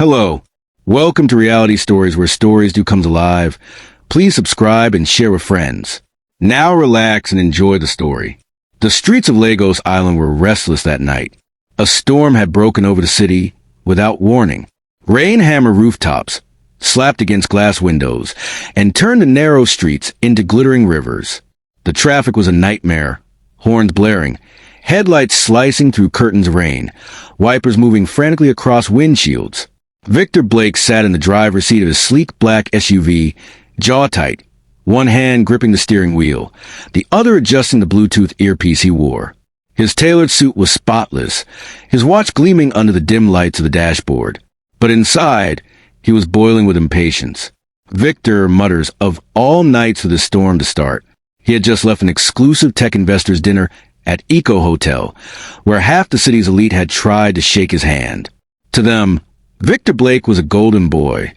Hello. Welcome to Reality Stories, where stories do come alive. Please subscribe and share with friends. Now relax and enjoy the story. The streets of Lagos Island were restless that night. A storm had broken over the city without warning. Rain hammered rooftops, slapped against glass windows, and turned the narrow streets into glittering rivers. The traffic was a nightmare, horns blaring, headlights slicing through curtains of rain, wipers moving frantically across windshields. Victor Blake sat in the driver's seat of his sleek black SUV, jaw tight, one hand gripping the steering wheel, the other adjusting the Bluetooth earpiece he wore. His tailored suit was spotless, his watch gleaming under the dim lights of the dashboard. But inside, he was boiling with impatience. Victor mutters of all nights for the storm to start. He had just left an exclusive tech investors dinner at Eco Hotel, where half the city's elite had tried to shake his hand. To them, Victor Blake was a golden boy,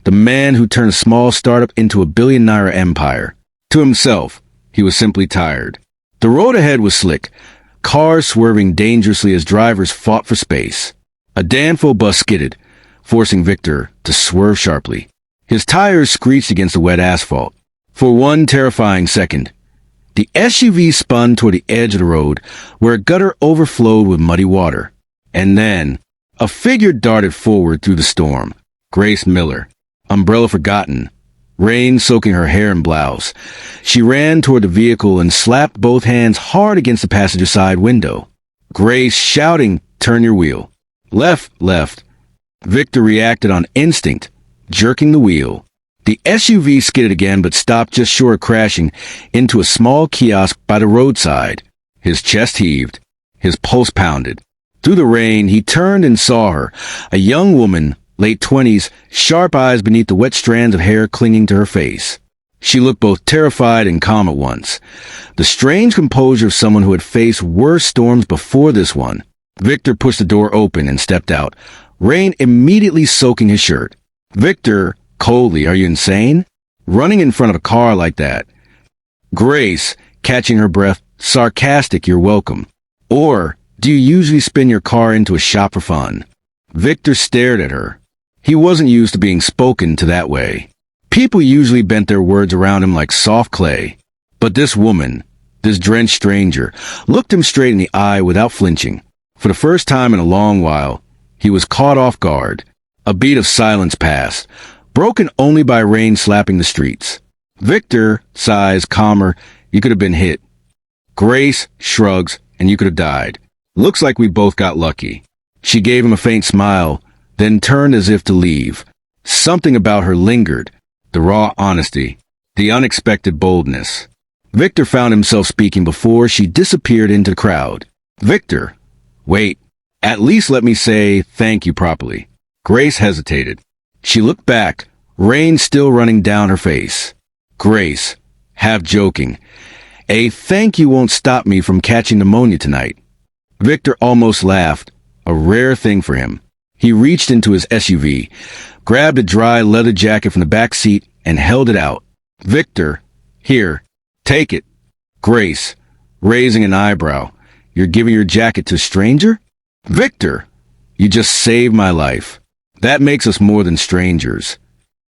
the man who turned a small startup into a billion-naira empire. To himself, he was simply tired. The road ahead was slick, cars swerving dangerously as drivers fought for space. A Danfo bus skidded, forcing Victor to swerve sharply. His tires screeched against the wet asphalt. For one terrifying second, the SUV spun toward the edge of the road, where a gutter overflowed with muddy water. And then, a figure darted forward through the storm. Grace Miller, umbrella forgotten, rain soaking her hair and blouse. She ran toward the vehicle and slapped both hands hard against the passenger side window. Grace shouting, "Turn your wheel." Left, left. Victor reacted on instinct, jerking the wheel. The SUV skidded again but stopped just short of crashing into a small kiosk by the roadside. His chest heaved. His pulse pounded. Through the rain, he turned and saw her, a young woman, late 20s, sharp eyes beneath the wet strands of hair clinging to her face. She looked both terrified and calm at once, the strange composure of someone who had faced worse storms before this one. Victor pushed the door open and stepped out, rain immediately soaking his shirt. Victor, coldly, "Are you insane? Running in front of a car like that?" Grace, catching her breath, sarcastic, "You're welcome. Or, do you usually spin your car into a shop for fun?" Victor stared at her. He wasn't used to being spoken to that way. People usually bent their words around him like soft clay. But this woman, this drenched stranger, looked him straight in the eye without flinching. For the first time in a long while, he was caught off guard. A beat of silence passed, broken only by rain slapping the streets. Victor sighs, calmer, "You could have been hit." Grace shrugs, "And you could have died. Looks like we both got lucky." She gave him a faint smile, then turned as if to leave. Something about her lingered, the raw honesty, the unexpected boldness. Victor found himself speaking before she disappeared into the crowd. "Victor, wait, at least let me say thank you properly." Grace hesitated. She looked back, rain still running down her face. "Grace," half joking, "a thank you won't stop me from catching pneumonia tonight." Victor almost laughed, a rare thing for him. He reached into his SUV, grabbed a dry leather jacket from the back seat, and held it out. "Victor, here, take it." Grace, raising an eyebrow, "You're giving your jacket to a stranger?" "Victor, you just saved my life. That makes us more than strangers."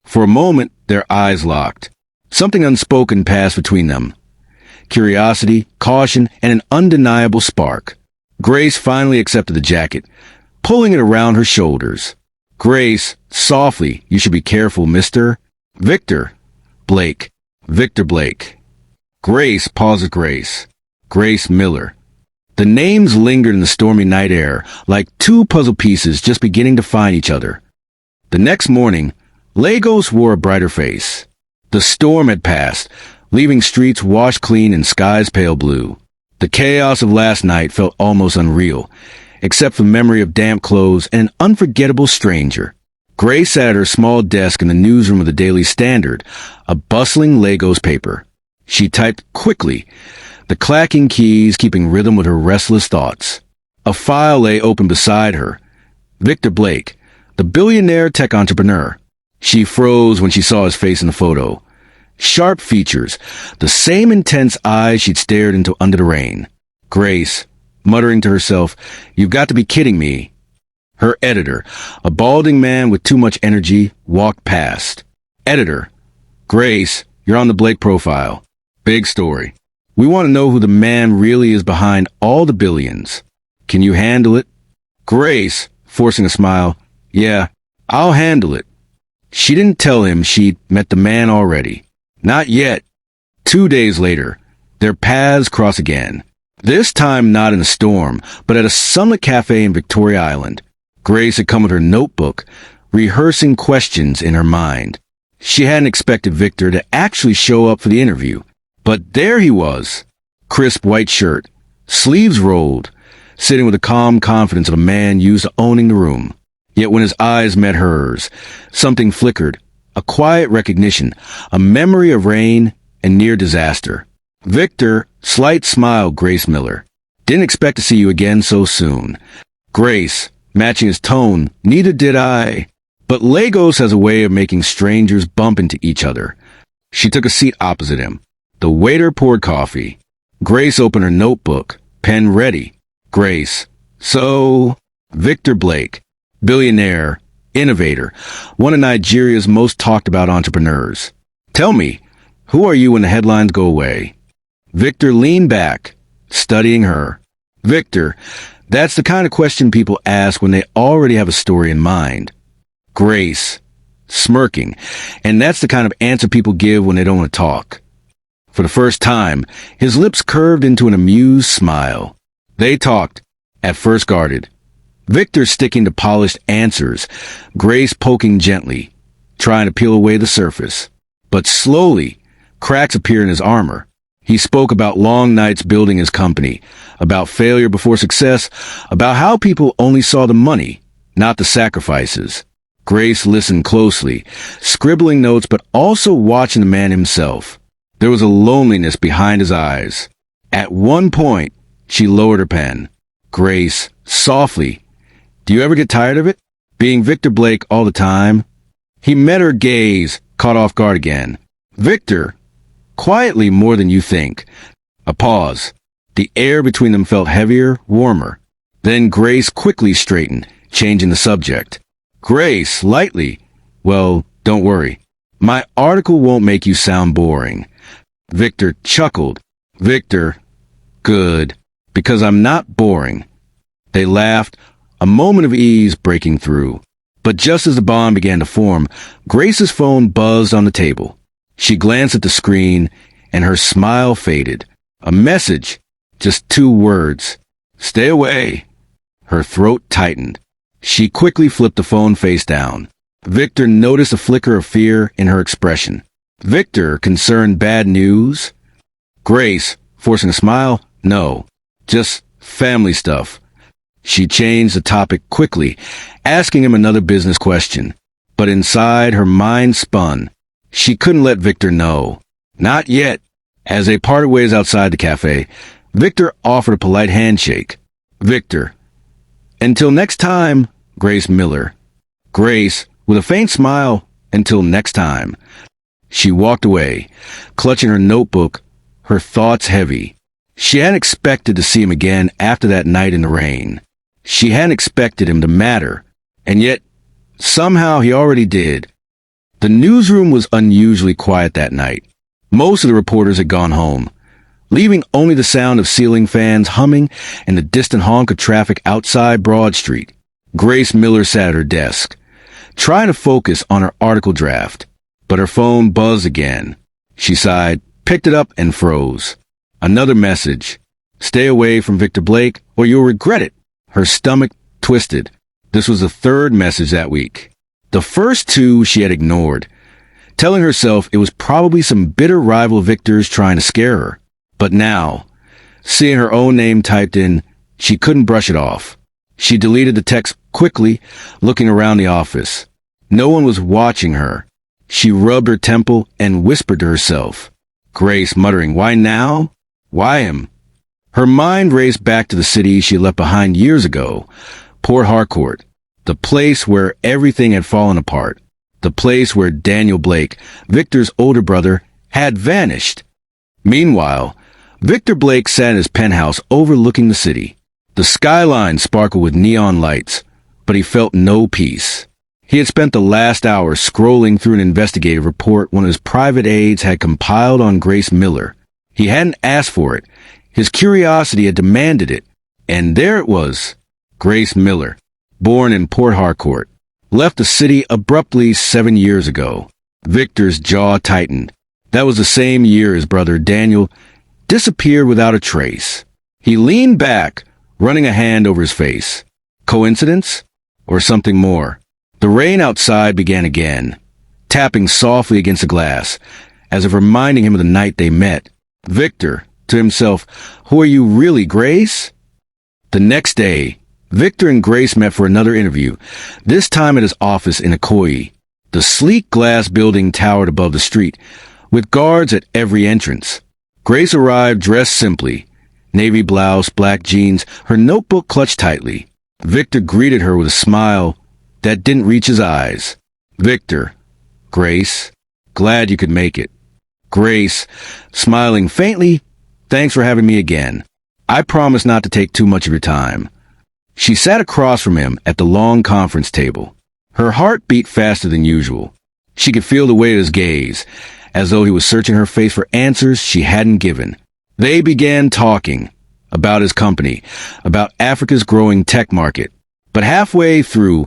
For a moment, their eyes locked. Something unspoken passed between them. Curiosity, caution, and an undeniable spark. Grace finally accepted the jacket, pulling it around her shoulders. Grace, softly, "You should be careful, mister." "Victor Blake. Victor Blake." Grace pauses. Grace Miller. The names lingered in the stormy night air, like two puzzle pieces just beginning to find each other. The next morning, Lagos wore a brighter face. The storm had passed, leaving streets washed clean in skies pale blue. The chaos of last night felt almost unreal, except for the memory of damp clothes and an unforgettable stranger. Grace sat at her small desk in the newsroom of the Daily Standard, a bustling Lagos paper. She typed quickly, the clacking keys keeping rhythm with her restless thoughts. A file lay open beside her. Victor Blake, the billionaire tech entrepreneur. She froze when she saw his face in the photo. Sharp features, the same intense eyes she'd stared into under the rain. Grace, muttering to herself, "You've got to be kidding me." Her editor, a balding man with too much energy, walked past. Editor, Grace, you're on the Blake profile. Big story. We want to know who the man really is behind all the billions. Can you handle it? Grace, forcing a smile, yeah, I'll handle it. She didn't tell him she'd met the man already. Not yet. 2 days later, their paths cross again. This time not in a storm, but at a sunlit cafe in Victoria Island. Grace had come with her notebook, rehearsing questions in her mind. She hadn't expected Victor to actually show up for the interview. But there he was. Crisp white shirt, sleeves rolled, sitting with the calm confidence of a man used to owning the room. Yet when his eyes met hers, something flickered, a quiet recognition, a memory of rain and near disaster. Victor, slight smile, Grace Miller. Didn't expect to see you again so soon. Grace, matching his tone, neither did I. But Lagos has a way of making strangers bump into each other. She took a seat opposite him. The waiter poured coffee. Grace opened her notebook, pen ready. Grace. So, Victor Blake, billionaire, innovator, one of Nigeria's most talked about entrepreneurs. Tell me, who are you when the headlines go away? Victor leaned back, studying her. Victor, that's the kind of question people ask when they already have a story in mind. Grace, smirking, and that's the kind of answer people give when they don't want to talk. For the first time, his lips curved into an amused smile. They talked, at first guarded. Victor sticking to polished answers, Grace poking gently, trying to peel away the surface. But slowly, cracks appeared in his armor. He spoke about long nights building his company, about failure before success, about how people only saw the money, not the sacrifices. Grace listened closely, scribbling notes but also watching the man himself. There was a loneliness behind his eyes. At one point, she lowered her pen. Grace, softly, do you ever get tired of it? Being Victor Blake all the time? He met her gaze, caught off guard again. Victor, quietly more than you think. A pause. The air between them felt heavier, warmer. Then Grace quickly straightened, changing the subject. Grace, lightly. Well, don't worry. My article won't make you sound boring. Victor chuckled. Victor, good, because I'm not boring. They laughed, a moment of ease breaking through. But just as the bond began to form, Grace's phone buzzed on the table. She glanced at the screen, and her smile faded. A message, just 2 words. Stay away. Her throat tightened. She quickly flipped the phone face down. Victor noticed a flicker of fear in her expression. Victor, concerned, bad news? Grace, forcing a smile, no, just family stuff. She changed the topic quickly, asking him another business question. But inside, her mind spun. She couldn't let Victor know. Not yet. As they parted ways outside the cafe, Victor offered a polite handshake. Victor. Until next time, Grace Miller. Grace, with a faint smile, until next time. She walked away, clutching her notebook, her thoughts heavy. She hadn't expected to see him again after that night in the rain. She hadn't expected him to matter, and yet, somehow he already did. The newsroom was unusually quiet that night. Most of the reporters had gone home, leaving only the sound of ceiling fans humming and the distant honk of traffic outside Broad Street. Grace Miller sat at her desk, trying to focus on her article draft, but her phone buzzed again. She sighed, picked it up, and froze. Another message. Stay away from Victor Blake, or you'll regret it. Her stomach twisted. This was the 3rd message that week. The first 2 she had ignored, telling herself it was probably some bitter rival Victor's trying to scare her. But now, seeing her own name typed in, she couldn't brush it off. She deleted the text quickly, looking around the office. No one was watching her. She rubbed her temple and whispered to herself. Grace, muttering, why now? Why him? Her mind raced back to the city she left behind years ago, Port Harcourt, the place where everything had fallen apart, the place where Daniel Blake, Victor's older brother, had vanished. Meanwhile, Victor Blake sat in his penthouse overlooking the city. The skyline sparkled with neon lights, but but he felt no peace. He had spent the last hour scrolling through an investigative report one of his private aides had compiled on Grace Miller. He hadn't asked for it. His curiosity had demanded it. And there it was. Grace Miller, born in Port Harcourt, left the city abruptly 7 years ago. Victor's jaw tightened. That was the same year his brother Daniel disappeared without a trace. He leaned back, running a hand over his face. Coincidence? Or something more? The rain outside began again, tapping softly against the glass, as if reminding him of the night they met. Victor, to himself, who are you really, Grace? The next day, Victor and Grace met for another interview, this time at his office in Ikoyi. The sleek glass building towered above the street, with guards at every entrance. Grace arrived dressed simply, navy blouse, black jeans, her notebook clutched tightly. Victor greeted her with a smile that didn't reach his eyes. Victor, Grace, glad you could make it. Grace, smiling faintly, thanks for having me again. I promise not to take too much of your time. She sat across from him at the long conference table. Her heart beat faster than usual. She could feel the weight of his gaze, as though he was searching her face for answers she hadn't given. They began talking about his company, about Africa's growing tech market. But halfway through,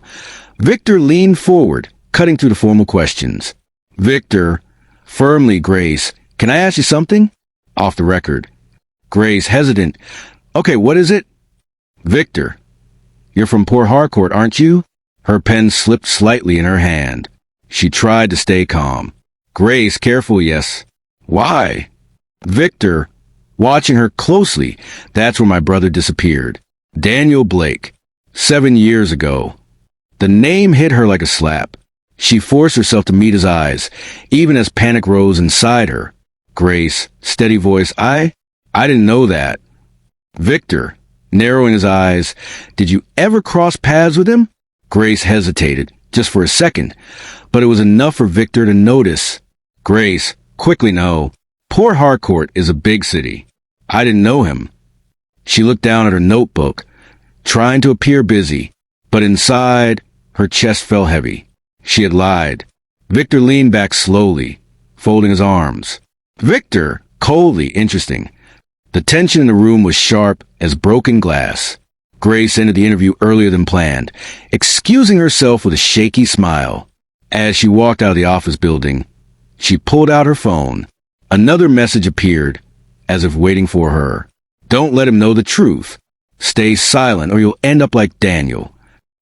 Victor leaned forward, cutting through the formal questions. Victor, firmly, Grace, can I ask you something? Off the record. Grace, hesitant. Okay, what is it? Victor, you're from Port Harcourt, aren't you? Her pen slipped slightly in her hand. She tried to stay calm. Grace, careful, yes. Why? Victor, watching her closely, that's where my brother disappeared. Daniel Blake. 7 years ago. The name hit her like a slap. She forced herself to meet his eyes, even as panic rose inside her. Grace, steady voice, I didn't know that. Victor, narrowing his eyes, did you ever cross paths with him? Grace hesitated, just for a second, but it was enough for Victor to notice. Grace, quickly no. Port Harcourt is a big city. I didn't know him. She looked down at her notebook, trying to appear busy, but inside, her chest felt heavy. She had lied. Victor leaned back slowly, folding his arms. Victor, coldly, interesting. The tension in the room was sharp as broken glass. Grace ended the interview earlier than planned, excusing herself with a shaky smile. As she walked out of the office building, she pulled out her phone. Another message appeared, as if waiting for her. Don't let him know the truth. Stay silent or you'll end up like Daniel.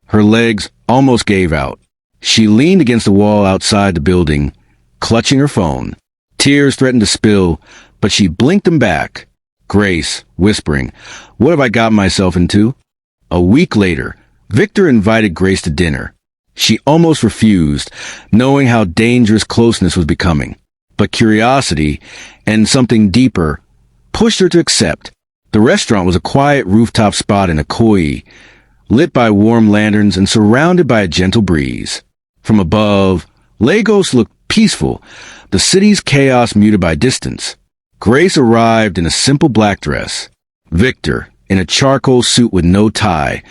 Her legs almost gave out. She leaned against the wall outside the building, clutching her phone. Tears threatened to spill, but she blinked them back. Grace, whispering, what have I gotten myself into? A week later, Victor invited Grace to dinner. She almost refused, knowing how dangerous closeness was becoming. But curiosity, and something deeper, pushed her to accept. The restaurant was a quiet rooftop spot in Ikoyi, lit by warm lanterns and surrounded by a gentle breeze. From above, Lagos looked peaceful, the city's chaos muted by distance. Grace arrived in a simple black dress. Victor, in a charcoal suit with no tie,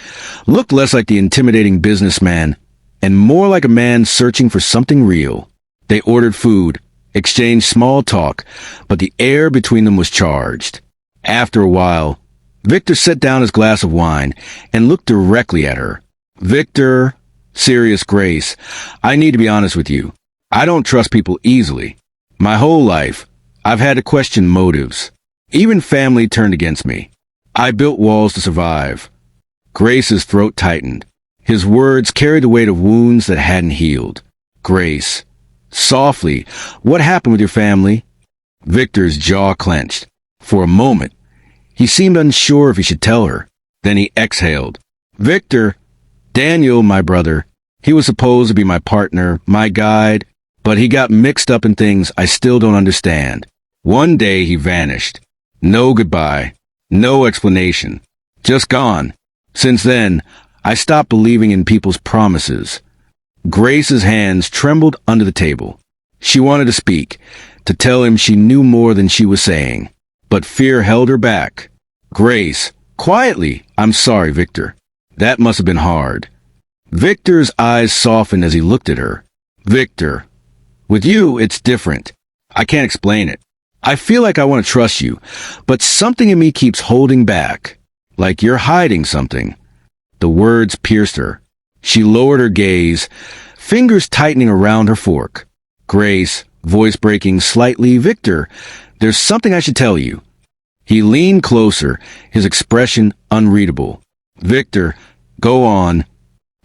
looked less like the intimidating businessman and more like a man searching for something real. They ordered food, exchanged small talk, but the air between them was charged. After a while, Victor set down his glass of wine and looked directly at her. Victor, serious Grace, I need to be honest with you. I don't trust people easily. My whole life, I've had to question motives. Even family turned against me. I built walls to survive. Grace's throat tightened. His words carried the weight of wounds that hadn't healed. Grace, softly, what happened with your family? Victor's jaw clenched. For a moment, he seemed unsure if he should tell her. Then he exhaled. Victor, Daniel, my brother, he was supposed to be my partner, my guide, but he got mixed up in things I still don't understand. One day he vanished. No goodbye. No explanation. Just gone. Since then, I stopped believing in people's promises. Grace's hands trembled under the table. She wanted to speak, to tell him she knew more than she was saying. But fear held her back. Grace, quietly, I'm sorry, Victor. That must have been hard. Victor's eyes softened as he looked at her. Victor, with you, it's different. I can't explain it. I feel like I want to trust you, but something in me keeps holding back. Like you're hiding something. The words pierced her. She lowered her gaze, fingers tightening around her fork. Grace, voice breaking slightly, Victor, there's something I should tell you. He leaned closer, his expression unreadable. Victor, go on.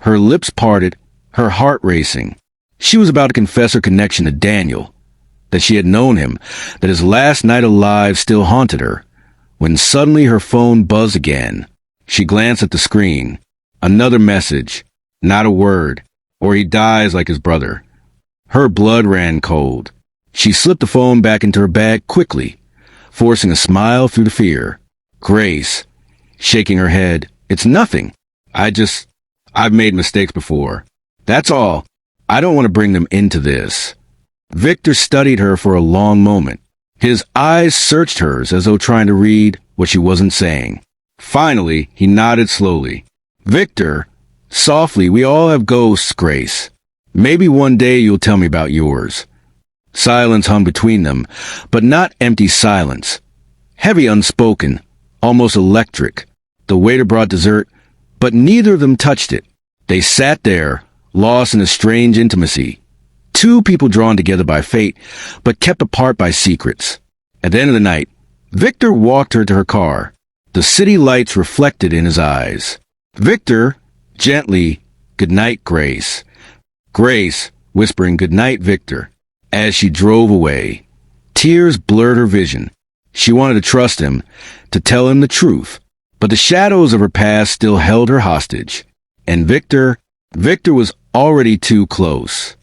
Her lips parted, her heart racing. She was about to confess her connection to Daniel, that she had known him, that his last night alive still haunted her, when suddenly her phone buzzed again. She glanced at the screen. Another message. Not a word. Or he dies like his brother. Her blood ran cold. She slipped the phone back into her bag quickly, forcing a smile through the fear. Grace, shaking her head, it's nothing. I've made mistakes before. That's all. I don't want to bring them into this. Victor studied her for a long moment. His eyes searched hers as though trying to read what she wasn't saying. Finally, he nodded slowly. Victor, softly, we all have ghosts, Grace. Maybe one day you'll tell me about yours. Silence hung between them, but not empty silence. Heavy, unspoken, almost electric. The waiter brought dessert, but neither of them touched it. They sat there, lost in a strange intimacy. Two people drawn together by fate, but kept apart by secrets. At the end of the night, Victor walked her to her car. The city lights reflected in his eyes. Victor, gently, good night, Grace. Grace, whispering good night, Victor. As she drove away, tears blurred her vision. She wanted to trust him, to tell him the truth, but the shadows of her past still held her hostage. And Victor was already too close.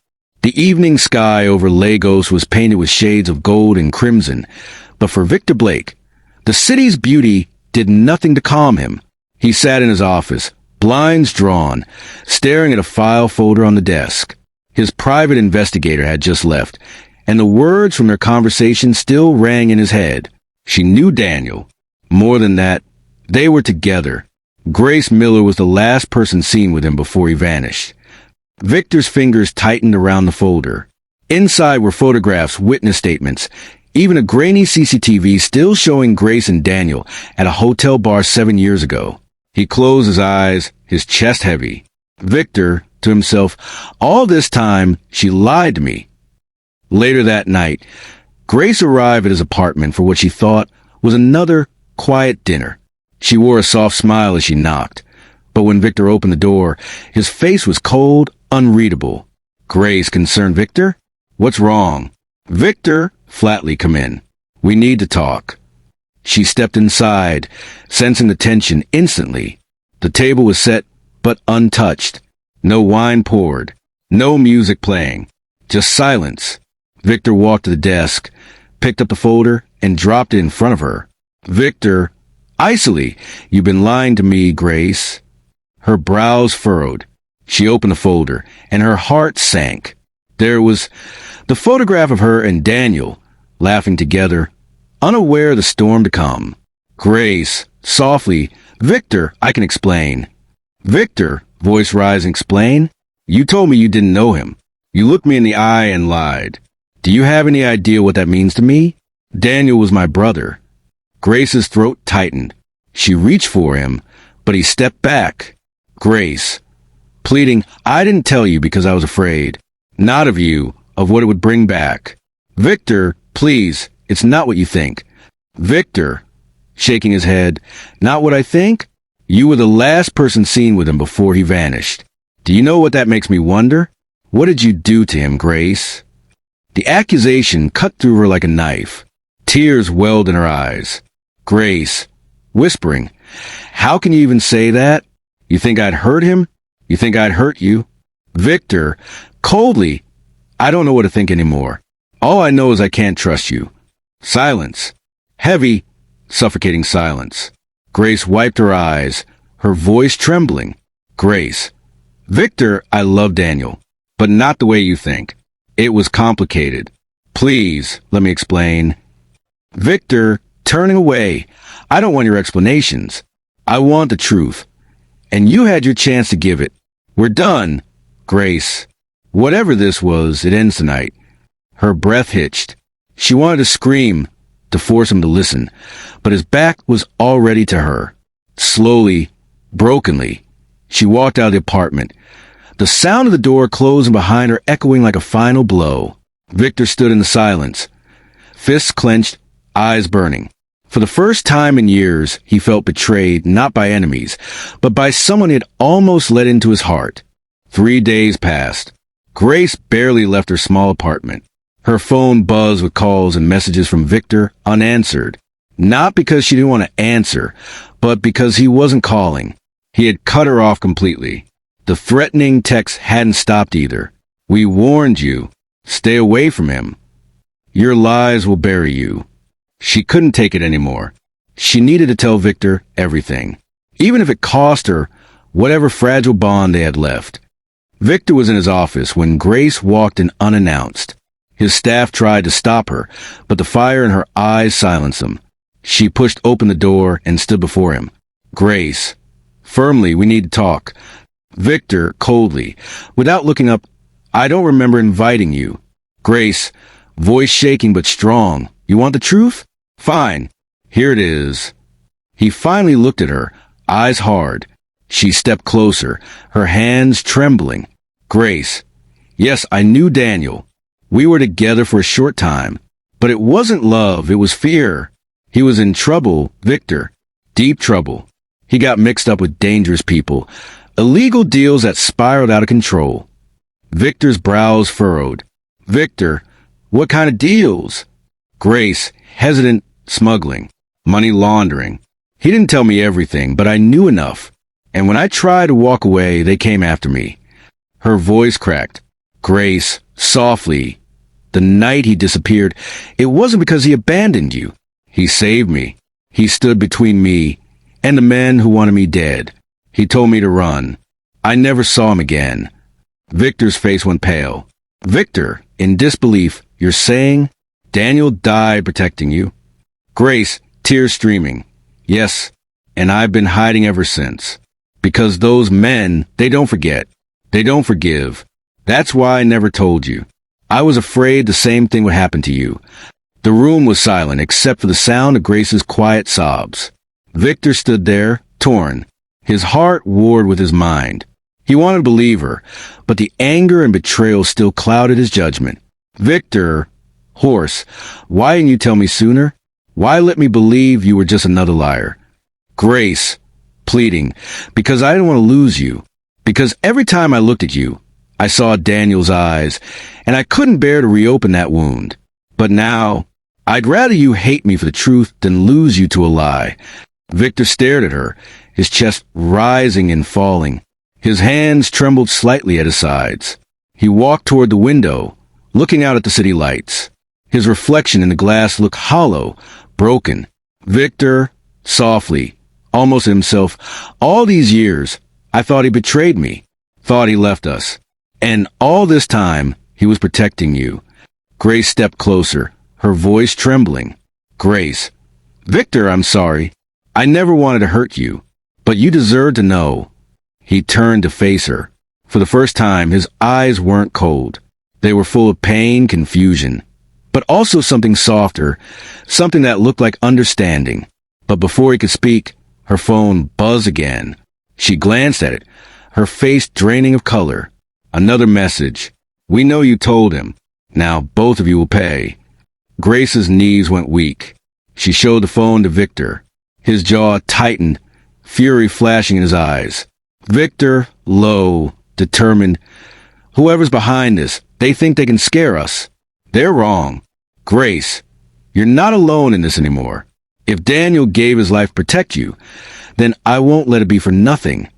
The evening sky over Lagos was painted with shades of gold and crimson, but for Victor Blake, the city's beauty did nothing to calm him. He sat in his office, blinds drawn, staring at a file folder on the desk. His private investigator had just left, and the words from their conversation still rang in his head. She knew Daniel. More than that, they were together. Grace Miller was the last person seen with him before he vanished. Victor's fingers tightened around the folder. Inside were photographs, witness statements, even a grainy CCTV still showing Grace and Daniel at a hotel bar 7 years ago. He closed his eyes, his chest heavy. Victor, to himself, all this time, she lied to me. Later that night, Grace arrived at his apartment for what she thought was another quiet dinner. She wore a soft smile as she knocked, but when Victor opened the door, his face was cold, unreadable. Grace, concerned, Victor? What's wrong? Victor, flatly, come in. We need to talk. She stepped inside, sensing the tension instantly. The table was set, but untouched. No wine poured. No music playing. Just silence. Victor walked to the desk, picked up the folder, and dropped it in front of her. Victor, icily, you've been lying to me, Grace. Her brows furrowed. She opened the folder, and her heart sank. There was the photograph of her and Daniel, laughing together, unaware of the storm to come. Grace, softly, Victor, I can explain. Victor, voice rising, explain? You told me you didn't know him. You looked me in the eye and lied. Do you have any idea what that means to me? Daniel was my brother. Grace's throat tightened. She reached for him, but he stepped back. Grace, pleading, I didn't tell you because I was afraid. Not of you, of what it would bring back. Victor, please, it's not what you think. Victor, shaking his head, not what I think? You were the last person seen with him before he vanished. Do you know what that makes me wonder? What did you do to him, Grace? The accusation cut through her like a knife. Tears welled in her eyes. Grace, whispering, how can you even say that? You think I'd hurt him? You think I'd hurt you? Victor, coldly, I don't know what to think anymore. All I know is I can't trust you. Silence. Heavy, suffocating silence. Grace wiped her eyes, her voice trembling. Grace, Victor, I love Daniel, but not the way you think. It was complicated. Please, let me explain. Victor, turning away. I don't want your explanations. I want the truth. And you had your chance to give it. We're done. Grace. Whatever this was, it ends tonight. Her breath hitched. She wanted to scream, to force him to listen, but his back was already to her. Slowly, brokenly, she walked out of the apartment, the sound of the door closing behind her echoing like a final blow. Victor stood in the silence, fists clenched, eyes burning. For the first time in years, he felt betrayed not by enemies, but by someone he had almost let into his heart. 3 days passed. Grace barely left her small apartment. Her phone buzzed with calls and messages from Victor unanswered. Not because she didn't want to answer, but because he wasn't calling. He had cut her off completely. The threatening texts hadn't stopped either. We warned you. Stay away from him. Your lies will bury you. She couldn't take it anymore. She needed to tell Victor everything, even if it cost her whatever fragile bond they had left. Victor was in his office when Grace walked in unannounced. His staff tried to stop her, but the fire in her eyes silenced them. She pushed open the door and stood before him. Grace. Firmly, we need to talk. Victor, coldly, without looking up, I don't remember inviting you. Grace, voice shaking but strong. You want the truth? Fine. Here it is. He finally looked at her, eyes hard. She stepped closer, her hands trembling. Grace. Yes, I knew Daniel. We were together for a short time. But it wasn't love, it was fear. He was in trouble, Victor. Deep trouble. He got mixed up with dangerous people. Illegal deals that spiraled out of control. Victor's brows furrowed. Victor, what kind of deals? Grace, hesitant, smuggling, money laundering. He didn't tell me everything, but I knew enough. And when I tried to walk away, they came after me. Her voice cracked. Grace, softly. The night he disappeared, it wasn't because he abandoned you. He saved me. He stood between me and the men who wanted me dead. He told me to run. I never saw him again. Victor's face went pale. Victor, in disbelief, you're saying Daniel died protecting you? Grace, tears streaming. Yes, and I've been hiding ever since. Because those men, they don't forget. They don't forgive. That's why I never told you. I was afraid the same thing would happen to you. The room was silent except for the sound of Grace's quiet sobs. Victor stood there, torn. His heart warred with his mind. He wanted to believe her, but the anger and betrayal still clouded his judgment. Victor, hoarse, why didn't you tell me sooner? Why let me believe you were just another liar? Grace, pleading, because I didn't want to lose you. Because every time I looked at you, I saw Daniel's eyes, and I couldn't bear to reopen that wound. But now, I'd rather you hate me for the truth than lose you to a lie. Victor stared at her, his chest rising and falling. His hands trembled slightly at his sides. He walked toward the window, looking out at the city lights. His reflection in the glass looked hollow, broken. Victor, softly, almost himself, all these years, I thought he betrayed me, thought he left us. And all this time, he was protecting you. Grace stepped closer, her voice trembling. Grace, Victor, I'm sorry. I never wanted to hurt you, but you deserve to know. He turned to face her. For the first time, his eyes weren't cold. They were full of pain, confusion, but also something softer, something that looked like understanding. But before he could speak, her phone buzzed again. She glanced at it, her face draining of color. Another message. We know you told him. Now both of you will pay. Grace's knees went weak. She showed the phone to Victor. His jaw tightened, fury flashing in his eyes. Victor, low, determined. Whoever's behind this, they think they can scare us. They're wrong. Grace, you're not alone in this anymore. If Daniel gave his life to protect you, then I won't let it be for nothing.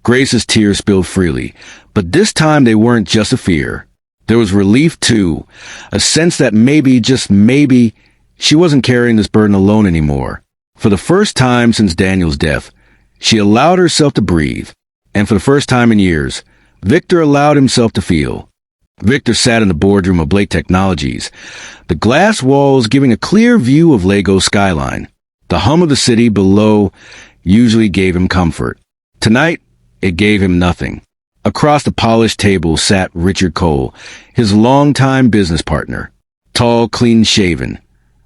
Grace's tears spilled freely, but this time they weren't just a fear. There was relief too, a sense that maybe, just maybe, she wasn't carrying this burden alone anymore. For the first time since Daniel's death, she allowed herself to breathe. And for the first time in years, Victor allowed himself to feel. Victor sat in the boardroom of Blake Technologies, the glass walls giving a clear view of Lago's skyline. The hum of the city below usually gave him comfort. Tonight, it gave him nothing. Across the polished table sat Richard Cole, his longtime business partner. Tall, clean-shaven.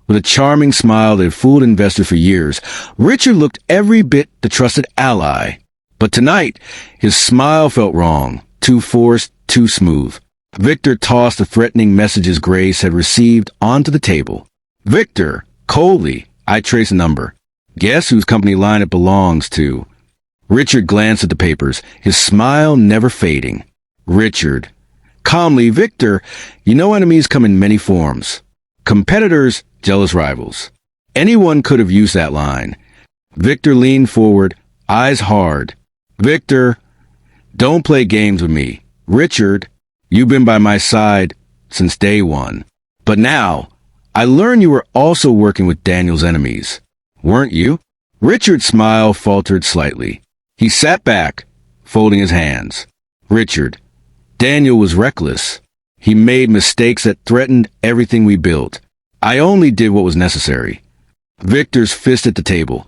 With a charming smile that had fooled investors for years, Richard looked every bit the trusted ally. But tonight, his smile felt wrong, too forced, too smooth. Victor tossed the threatening messages Grace had received onto the table. Victor, coldly, I trace a number. Guess whose company line it belongs to? Richard glanced at the papers, his smile never fading. Richard. Calmly, Victor, you know enemies come in many forms. Competitors, jealous rivals. Anyone could have used that line. Victor leaned forward, eyes hard. Victor, don't play games with me. Richard, you've been by my side since day one. But now, I learned you were also working with Daniel's enemies. Weren't you? Richard's smile faltered slightly. He sat back, folding his hands. Richard, Daniel was reckless. He made mistakes that threatened everything we built. I only did what was necessary. Victor's fist at the table,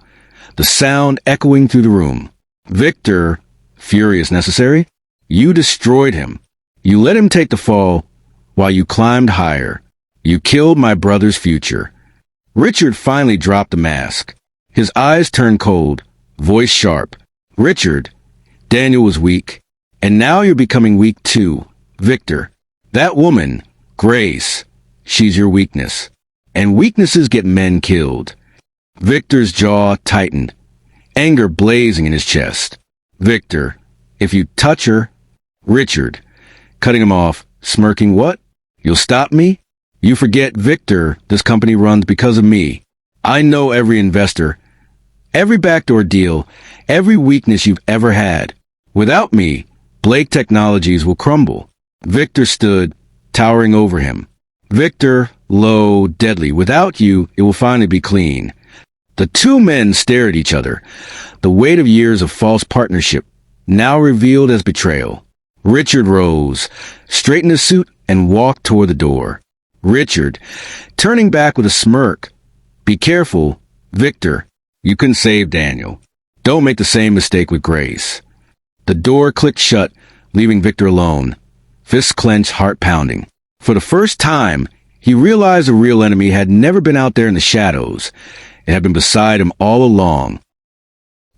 the sound echoing through the room. Victor, furious necessary? You destroyed him. You let him take the fall while you climbed higher. You killed my brother's future. Richard finally dropped the mask. His eyes turned cold, voice sharp. Richard, Daniel was weak, and now you're becoming weak too. Victor, that woman, Grace, she's your weakness. And weaknesses get men killed. Victor's jaw tightened, anger blazing in his chest. Victor, if you touch her... Richard, cutting him off, smirking, what? You'll stop me? You forget, Victor, this company runs because of me. I know every investor, every backdoor deal, every weakness you've ever had. Without me, Blake Technologies will crumble. Victor stood, towering over him. Victor, low, deadly. Without you, it will finally be clean. The two men stared at each other, the weight of years of false partnership, now revealed as betrayal. Richard rose, straightened his suit, and walked toward the door. Richard, turning back with a smirk. Be careful, Victor. You can save Daniel. Don't make the same mistake with Grace. The door clicked shut, leaving Victor alone, fists clenched, heart pounding. For the first time, he realized the real enemy had never been out there in the shadows. It had been beside him all along.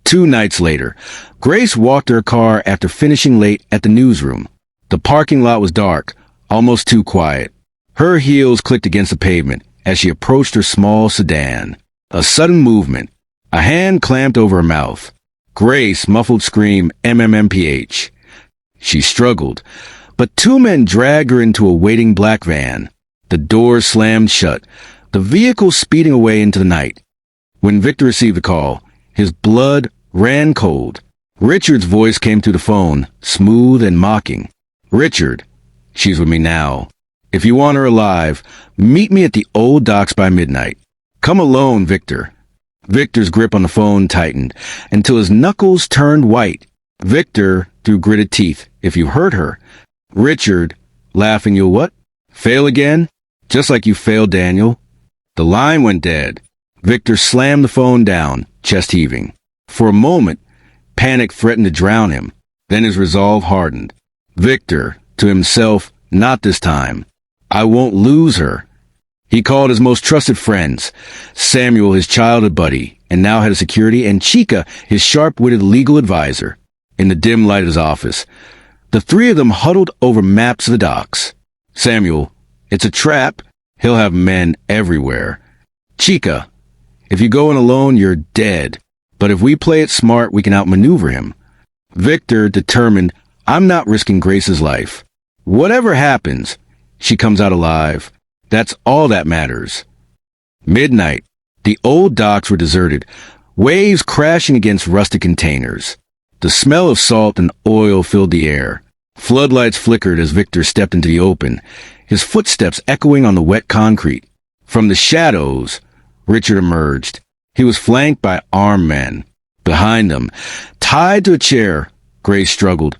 2 nights later, Grace walked to her car after finishing late at the newsroom. The parking lot was dark, almost too quiet. Her heels clicked against the pavement as she approached her small sedan. A sudden movement. A hand clamped over her mouth. Grace, muffled scream, MMMPH. She struggled, but 2 men dragged her into a waiting black van. The doors slammed shut, the vehicle speeding away into the night. When Victor received the call, his blood ran cold. Richard's voice came through the phone, smooth and mocking. Richard, she's with me now. If you want her alive, meet me at the old docks by midnight. Come alone, Victor. Victor's grip on the phone tightened until his knuckles turned white. Victor, through gritted teeth, if you hurt her. Richard, laughing, you'll what? Fail again? Just like you failed Daniel? The line went dead. Victor slammed the phone down, chest heaving. For a moment, panic threatened to drown him. Then his resolve hardened. Victor, to himself, not this time. I won't lose her. He called his most trusted friends, Samuel, his childhood buddy, and now head of security, and Chica, his sharp-witted legal advisor. In the dim light of his office, the 3 of them huddled over maps of the docks. Samuel, it's a trap. He'll have men everywhere. Chica, if you go in alone, you're dead. But if we play it smart, we can outmaneuver him. Victor, determined, I'm not risking Grace's life. Whatever happens, she comes out alive. That's all that matters. Midnight. The old docks were deserted, waves crashing against rusted containers. The smell of salt and oil filled the air. Floodlights flickered as Victor stepped into the open, his footsteps echoing on the wet concrete. From the shadows, Richard emerged. He was flanked by armed men. Behind them, tied to a chair, Grace struggled,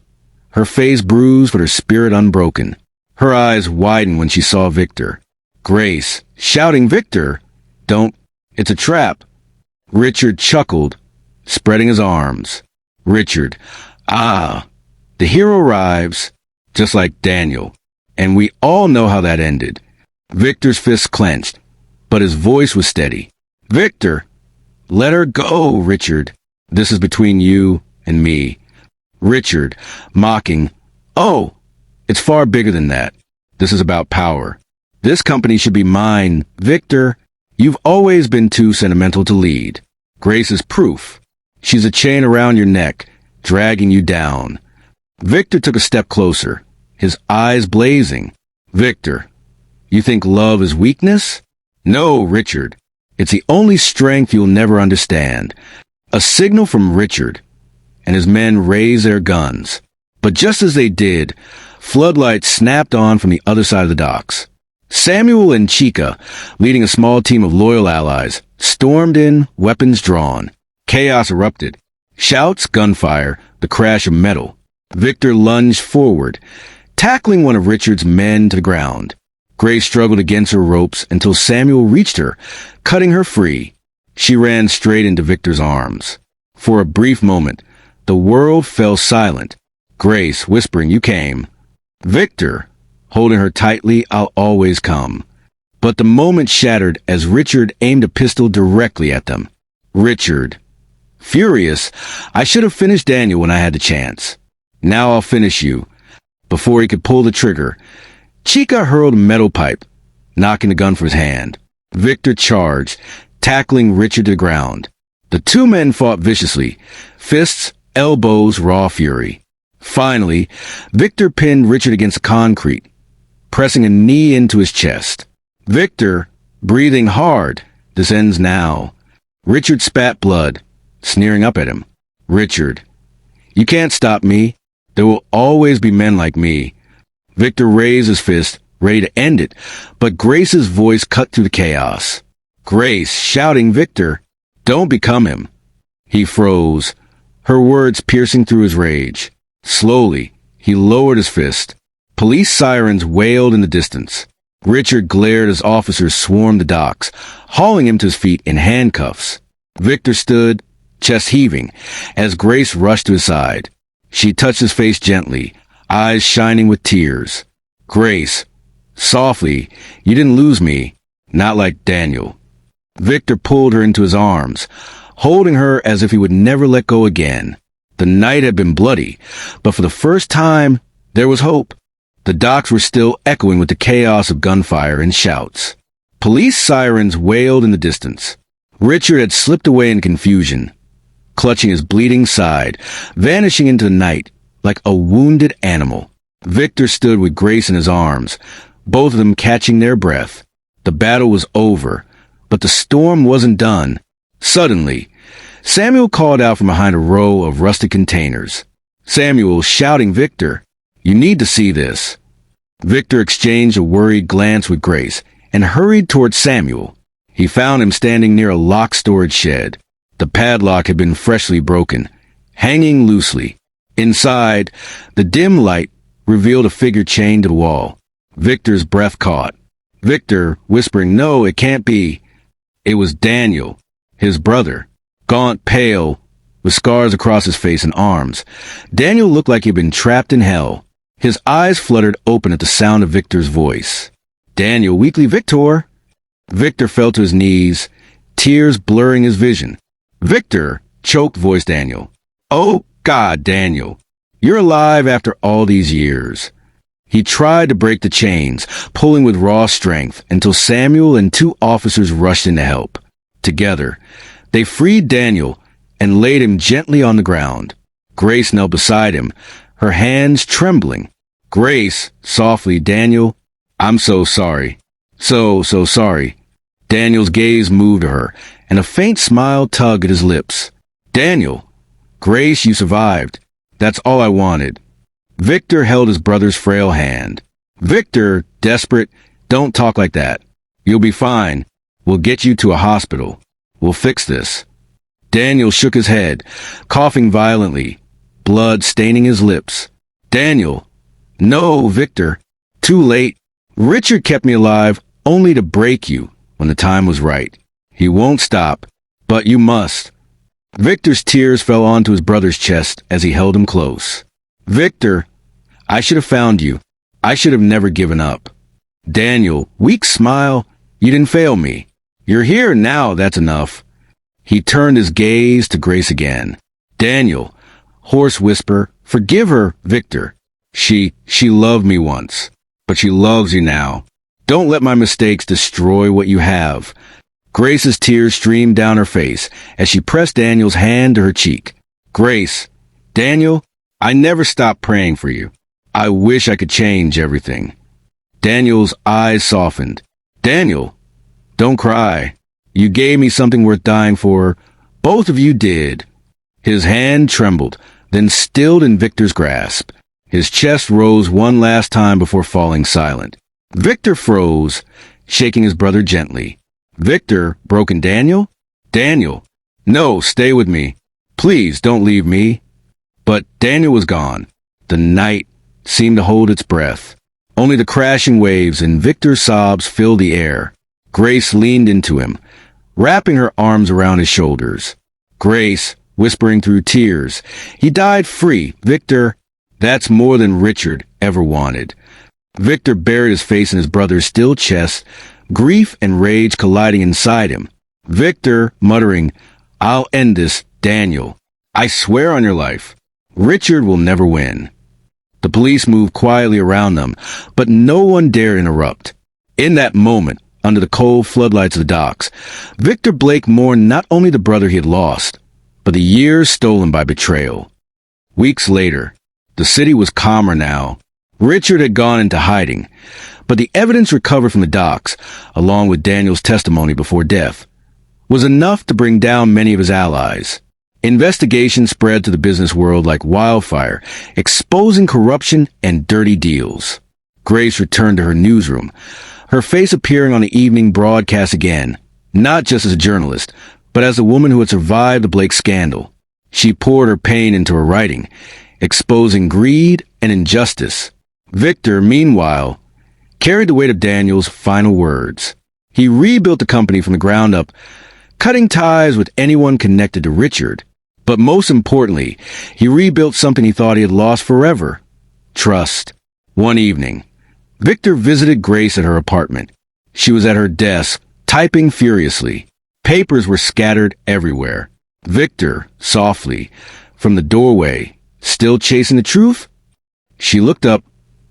her face bruised but her spirit unbroken. Her eyes widened when she saw Victor. Grace, shouting, Victor, don't, it's a trap. Richard chuckled, spreading his arms. Richard, the The hero arrives, just like Daniel, and we all know how that ended. Victor's fists clenched, but his voice was steady. Victor, let her go, Richard. This is between you and me. Richard, mocking, oh, it's far bigger than that. This is about power. This company should be mine. Victor, you've always been too sentimental to lead. Grace is proof. She's a chain around your neck, dragging you down. Victor took a step closer, his eyes blazing. Victor, you think love is weakness? No, Richard. It's the only strength you'll never understand. A signal from Richard, and his men raised their guns. But just as they did, floodlights snapped on from the other side of the docks. Samuel and Chica, leading a small team of loyal allies, stormed in, weapons drawn. Chaos erupted. Shouts, gunfire, the crash of metal. Victor lunged forward, tackling one of Richard's men to the ground. Grace struggled against her ropes until Samuel reached her, cutting her free. She ran straight into Victor's arms. For a brief moment, the world fell silent. Grace whispering, "You came." Victor, holding her tightly, "I'll always come." But the moment shattered as Richard aimed a pistol directly at them. Richard, furious, "I should have finished Daniel when I had the chance. Now I'll finish you." Before he could pull the trigger, Chica hurled a metal pipe, knocking the gun from his hand. Victor charged, tackling Richard to the ground. The two men fought viciously, fists, elbows, raw fury. Finally, Victor pinned Richard against the concrete, pressing a knee into his chest. Victor, breathing hard, "This ends now." Richard spat blood, sneering up at him. "Richard, you can't stop me. There will always be men like me." Victor raised his fist, ready to end it, but Grace's voice cut through the chaos. Grace, shouting, "Victor, don't become him." He froze, her words piercing through his rage. Slowly, he lowered his fist. Police sirens wailed in the distance. Richard glared as officers swarmed the docks, hauling him to his feet in handcuffs. Victor stood, chest heaving, as Grace rushed to his side. She touched his face gently, eyes shining with tears. "Grace, softly, you didn't lose me, not like Daniel." Victor pulled her into his arms, holding her as if he would never let go again. The night had been bloody, but for the first time, there was hope. The docks were still echoing with the chaos of gunfire and shouts. Police sirens wailed in the distance. Richard had slipped away in confusion, clutching his bleeding side, vanishing into the night like a wounded animal. Victor stood with Grace in his arms, both of them catching their breath. The battle was over, but the storm wasn't done. Suddenly, Samuel called out from behind a row of rusted containers. Samuel shouting, "Victor, you need to see this." Victor exchanged a worried glance with Grace and hurried toward Samuel. He found him standing near a locked storage shed. The padlock had been freshly broken, hanging loosely. Inside, the dim light revealed a figure chained to the wall. Victor's breath caught. Victor, whispering, "No, it can't be." It was Daniel, his brother, gaunt, pale, with scars across his face and arms. Daniel looked like he'd been trapped in hell. His eyes fluttered open at the sound of Victor's voice. "Daniel, weakly Victor." Victor fell to his knees, tears blurring his vision. "Victor," choked voice Daniel. "Oh, God, Daniel, you're alive after all these years." He tried to break the chains, pulling with raw strength, until Samuel and two officers rushed in to help. Together, they freed Daniel and laid him gently on the ground. Grace knelt beside him, her hands trembling. "Grace," softly, "Daniel, I'm so sorry. So sorry." Daniel's gaze moved to her, and a faint smile tugged at his lips. "Daniel, Grace, you survived. That's all I wanted." Victor held his brother's frail hand. "Victor, desperate, don't talk like that. You'll be fine. We'll get you to a hospital. We'll fix this." Daniel shook his head, coughing violently, blood staining his lips. "Daniel." "No, Victor. Too late. Richard kept me alive only to break you when the time was right. He won't stop, but you must." Victor's tears fell onto his brother's chest as he held him close. Victor, I should have found you. I should have never given up. Daniel, weak smile. You didn't fail me. You're here now, that's enough. He turned his gaze to Grace again. Daniel, hoarse whisper, forgive her, Victor. She loved me once, but she loves you now. Don't let my mistakes destroy what you have. Grace's tears streamed down her face as she pressed Daniel's hand to her cheek. Grace, Daniel, I never stopped praying for you. I wish I could change everything. Daniel's eyes softened. Daniel, don't cry. You gave me something worth dying for. Both of you did. His hand trembled, then stilled in Victor's grasp. His chest rose one last time before falling silent. Victor froze, shaking his brother gently. Victor, broken Daniel? Daniel, no, stay with me. Please don't leave me. But Daniel was gone. The night seemed to hold its breath. Only the crashing waves and Victor's sobs filled the air. Grace leaned into him, wrapping her arms around his shoulders. Grace, whispering through tears, he died free. Victor, that's more than Richard ever wanted. Victor buried his face in his brother's still chest, grief and rage colliding inside him. Victor, muttering, I'll end this, Daniel. I swear on your life. Richard will never win. The police moved quietly around them, but no one dared interrupt. In that moment, under the cold floodlights of the docks, Victor Blake mourned not only the brother he had lost, but the years stolen by betrayal. Weeks later, the city was calmer now. Richard had gone into hiding, but the evidence recovered from the docks, along with Daniel's testimony before death, was enough to bring down many of his allies. Investigations spread to the business world like wildfire, exposing corruption and dirty deals. Grace returned to her newsroom, her face appearing on the evening broadcast again, not just as a journalist, but as a woman who had survived the Blake scandal. She poured her pain into her writing, exposing greed and injustice. Victor, meanwhile, carried the weight of Daniel's final words. He rebuilt the company from the ground up, cutting ties with anyone connected to Richard. But most importantly, he rebuilt something he thought he had lost forever: trust. One evening, Victor visited Grace at her apartment. She was at her desk, typing furiously. Papers were scattered everywhere. Victor, softly, from the doorway, still chasing the truth? She looked up,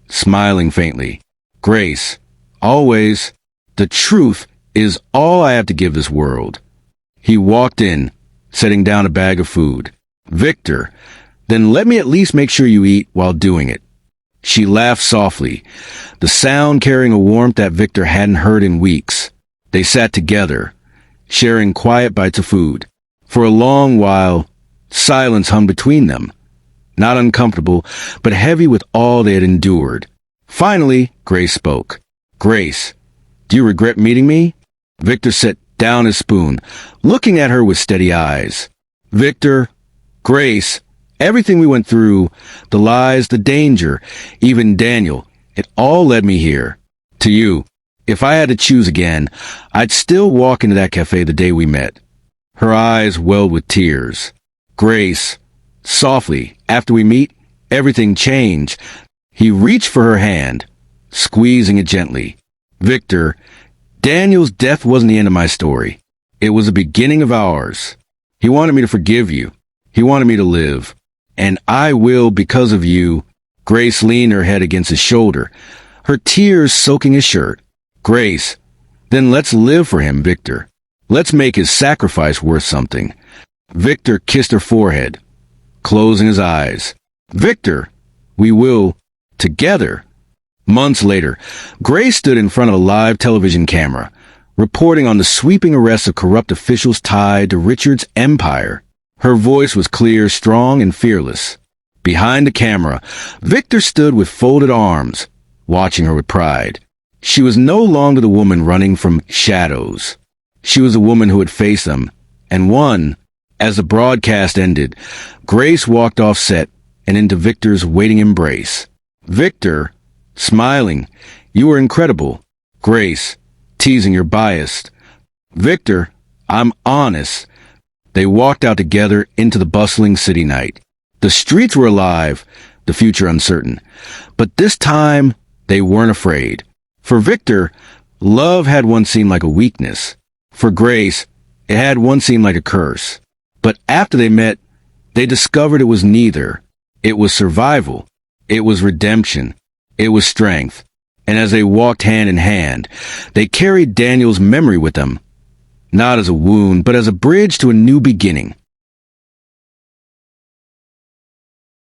smiling faintly. Grace, always, the truth is all I have to give this world. He walked in, setting down a bag of food. Victor, then let me at least make sure you eat while doing it. She laughed softly, the sound carrying a warmth that Victor hadn't heard in weeks. They sat together, sharing quiet bites of food. For a long while, silence hung between them, not uncomfortable, but heavy with all they had endured. Finally, Grace spoke. Grace, do you regret meeting me? Victor set down his spoon, looking at her with steady eyes. Victor, Grace, everything we went through, the lies, the danger, even Daniel, it all led me here. To you. If I had to choose again, I'd still walk into that cafe the day we met. Her eyes welled with tears. Grace, softly, after we meet, everything changed. He reached for her hand, squeezing it gently. Victor, Daniel's death wasn't the end of my story. It was the beginning of ours. He wanted me to forgive you. He wanted me to live. And I will because of you. Grace leaned her head against his shoulder, her tears soaking his shirt. Grace, then let's live for him, Victor. Let's make his sacrifice worth something. Victor kissed her forehead, closing his eyes. Victor, we will, together. Months later, Grace stood in front of a live television camera, reporting on the sweeping arrests of corrupt officials tied to Richard's empire. Her voice was clear, strong, and fearless. Behind the camera, Victor stood with folded arms, watching her with pride. She was no longer the woman running from shadows. She was the woman who had faced them, and won. As the broadcast ended, Grace walked off set and into Victor's waiting embrace. Victor, smiling, you were incredible. Grace, teasing, you're biased. Victor, I'm honest. They walked out together into the bustling city night. The streets were alive the future uncertain. But this time, they weren't afraid. For Victor, love had once seemed like a weakness. For Grace, it had once seemed like a curse. But after they met, they discovered it was neither. It was survival. It was redemption. It was strength. And as they walked hand in hand, they carried Daniel's memory with them, not as a wound, but as a bridge to a new beginning.